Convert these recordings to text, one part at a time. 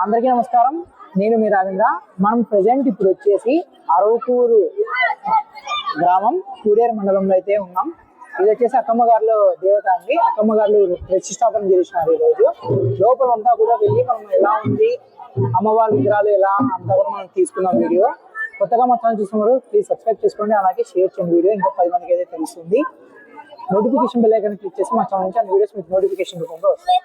అందరికీ నమస్కారం. నేను మీ రాఘవేంద్ర. మనం ప్రెసెంట్ ఇప్పుడు వచ్చేసి అరవకూరు గ్రామం కూడేరు మండలంలో అయితే ఉన్నాం. ఇది వచ్చేసి అక్కమ్మగారులో దేవత అండి. అక్కమ్మగారులు ప్రతిష్టాపన చేసినారు. ఈ రోజు లోపల అంతా కూడా వెళ్ళి మనం ఎలా ఉంది, అమ్మవారి విగ్రహాలు ఎలా అంతా కూడా మనం తీసుకున్నాం వీడియో. కొత్తగా మా ఛానల్ చూస్తున్నారు, ప్లీజ్ సబ్స్క్రైబ్ చేసుకోండి, అలాగే షేర్ చేయండి. వీడియో ఇంకా 10 మందికి అయితే తెలుస్తుంది. నోటిఫికేషన్ బెల్ ఐకాన్ క్లిక్ చేసి మా ఛానల్ నుంచి అన్ని వీడియోస్ మీకు నోటిఫికేషన్ రూపంలో వస్తాయి.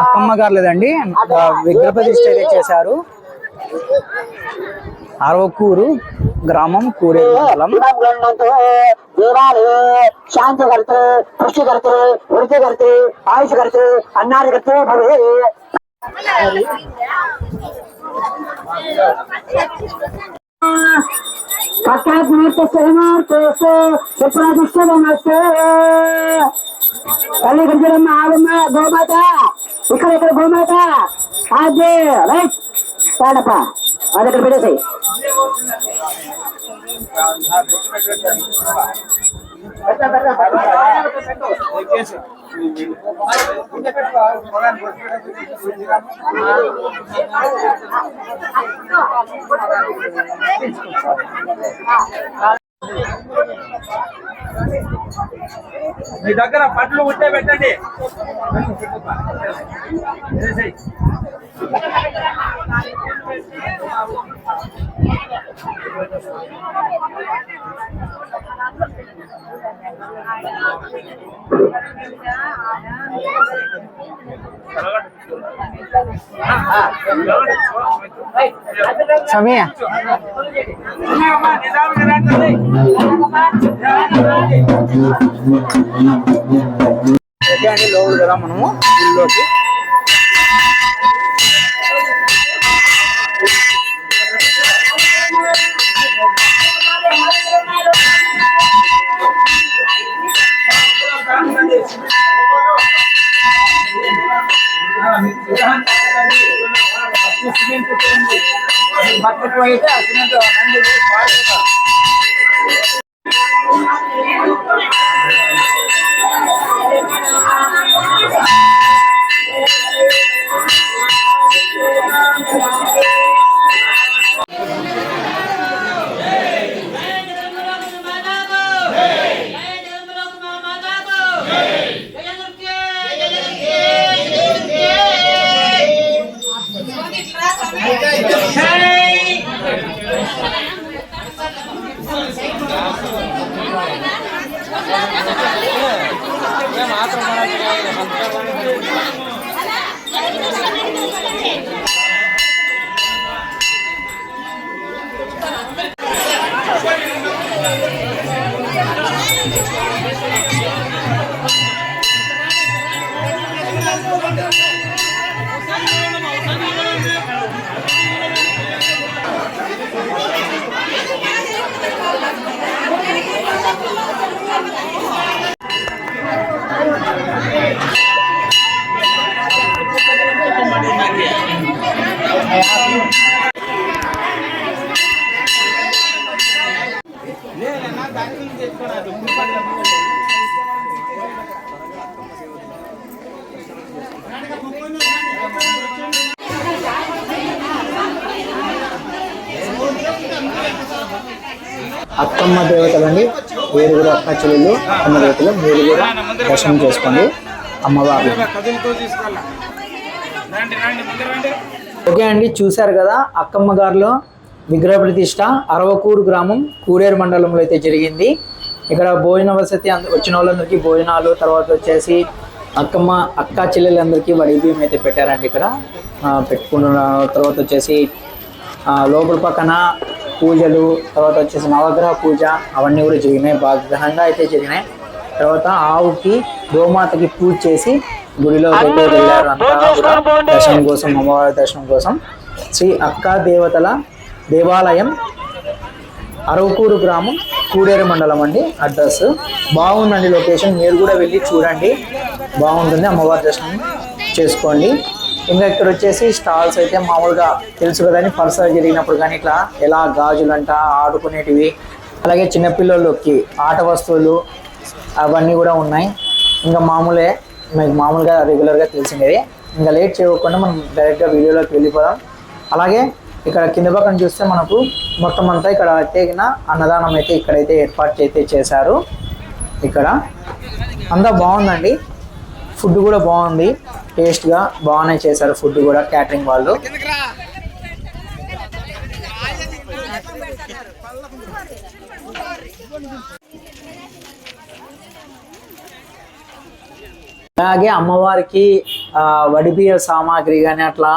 అక్కమ్మ గారు లేదండి, విగ్రహ ప్రతిష్ఠ అయితే చేశారు. అరవకూరు గ్రామం కూడేరు మండలం. శాంతి కర్తే, పుష్టి కర్తే, వృత్తి కర్తే, ఆయుష్ కర్తే, అన్నాది కర్తే భవే. తల్లి గంజలమ్మ ఆవమ్మ గోమాత, ఇక్కడ గోమాత అదే రైట్ కాడప్ప అది ఇక్కడ పెట్టేసాయి. మీ దగ్గర పట్లు ఉంటే పెట్టండి. సమయ లోపల కదా మనము ఊళ్ళోకి. బకెట్ అయితే సిమెంట్ అక్కమ్మ దేవతలండి, వేరుగురు అక్క చెల్లెలు అక్కమ్మ దేవతలు. మీరు కూడా దర్శనం చేసుకోండి అమ్మవారు. ఓకే అండి, చూశారు కదా అక్కమ్మ గారిలో విగ్రహ ప్రతిష్ట అరవకూరు గ్రామం కూడేరు మండలంలో అయితే జరిగింది. ఇక్కడ భోజన వసతి వచ్చిన వాళ్ళందరికీ భోజనాలు, తర్వాత వచ్చేసి అక్క చెల్లెలందరికీ వడిబియ్యం అయితే పెట్టారండి. ఇక్కడ పెట్టుకున్న తర్వాత వచ్చేసి లోపల పక్కన పూజలు, తర్వాత వచ్చేసి నవగ్రహ పూజ అవన్నీ కూడా జరిగినాయి. బాగా ఘనంగా అయితే జరిగినాయి. తర్వాత ఆవుకి గోమాతకి పూజ చేసి గుడిలో అయితే వెళ్ళారు అంతా కూడా దర్శనం కోసం, అమ్మవారి దర్శనం కోసం. శ్రీ అక్కా దేవతల దేవాలయం, అరవకూరు గ్రామం, కూడేరు మండలం అండి. అడ్రస్ బాగుందండి, లొకేషన్. మీరు కూడా వెళ్ళి చూడండి, బాగుంటుంది. అమ్మవారి దర్శనం చేసుకోండి. ఇంకా ఇక్కడ వచ్చేసి స్టాల్స్ అయితే మామూలుగా తెలుసు కదండి, పర్సనల్ జరిగినప్పుడు కానీ ఇట్లా ఎలా గాజులంట, ఆడుకునేటివి, అలాగే చిన్నపిల్లలకి ఆట వస్తువులు అవన్నీ కూడా ఉన్నాయి. ఇంకా మీకు మామూలుగా రెగ్యులర్గా తెలిసినవి. ఇంకా లేట్ చేయకుండా మనం డైరెక్ట్గా వీడియోలోకి వెళ్ళిపోదాం. అలాగే ఇక్కడ కింద పక్కన చూస్తే మనకు మొత్తం అంతా ఇక్కడ తేగిన అన్నదానం అయితే ఇక్కడైతే ఏర్పాటు అయితే చేశారు. ఇక్కడ అంతా బాగుందండి, ఫుడ్ కూడా బాగుంది, టేస్ట్గా బాగానే చేశారు ఫుడ్ కూడా క్యాటరింగ్ వాళ్ళు. అలాగే అమ్మవారికి వడిబియ్య సామాగ్రి కానీ అట్లా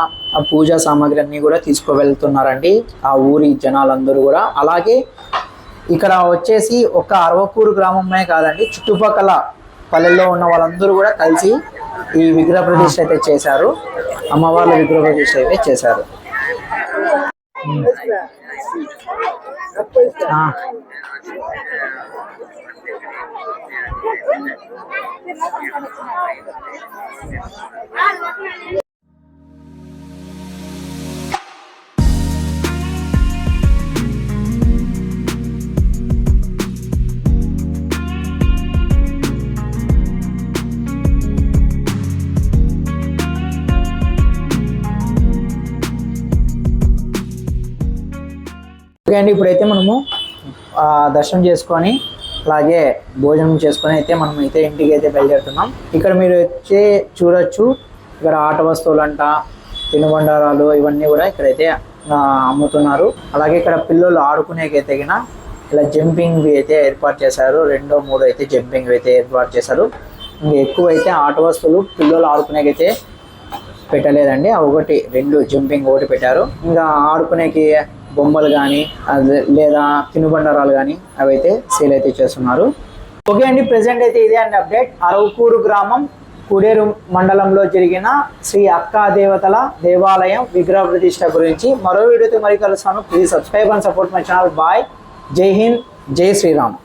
పూజా సామాగ్రి అన్నీ కూడా తీసుకువెళ్తున్నారండి ఆ ఊరి జనాలందరూ కూడా. అలాగే ఇక్కడ వచ్చేసి ఒక అరవకూరు గ్రామమే కాదండి, చుట్టుపక్కల పల్లెల్లో ఉన్న వాళ్ళందరూ కూడా కలిసి ఈ విగ్రహ ప్రతిష్ఠ అయితే చేశారు, అమ్మవార్ల విగ్రహ ప్రతిష్ఠ అయితే చేశారు. ఓకే అండి, ఇప్పుడైతే మనము దర్శనం చేసుకొని అలాగే భోజనం చేసుకొని అయితే మనం అయితే ఇంటికి అయితే బయలుదేరుతున్నాం. ఇక్కడ మీరు వచ్చే చూడొచ్చు, ఇక్కడ ఆట వస్తువులు అంట, తినుబండారాలు ఇవన్నీ కూడా ఇక్కడైతే అమ్ముతున్నారు. అలాగే ఇక్కడ పిల్లలు ఆడుకునేకైతే ఇలా జంపింగ్ అయితే ఏర్పాటు చేశారు, 2, 3 అయితే జంపింగ్ అయితే ఏర్పాటు చేశారు. ఇంకా ఎక్కువ అయితే ఆట వస్తువులు పిల్లలు ఆడుకునేకైతే పెట్టలేదండి, 1, 2 జంపింగ్ ఒకటి పెట్టారు. ఇంకా ఆడుకునేకి బొమ్మలు కానీ లేదా తినుబండారాలు కానీ అవి అయితే సేల్ అయితే చేస్తున్నారు. ఓకే అండి, ప్రెసెంట్ అయితే ఇదే అండి అప్డేట్. అరవకూరు గ్రామం కూడేరు మండలంలో జరిగిన శ్రీ అక్కా దేవతల దేవాలయం విగ్రహ ప్రతిష్ఠ గురించి మరో వీడియోతో మరి కలుస్తాను. Please subscribe and support my channel. Bye, Jai Hind, జై శ్రీరామ్.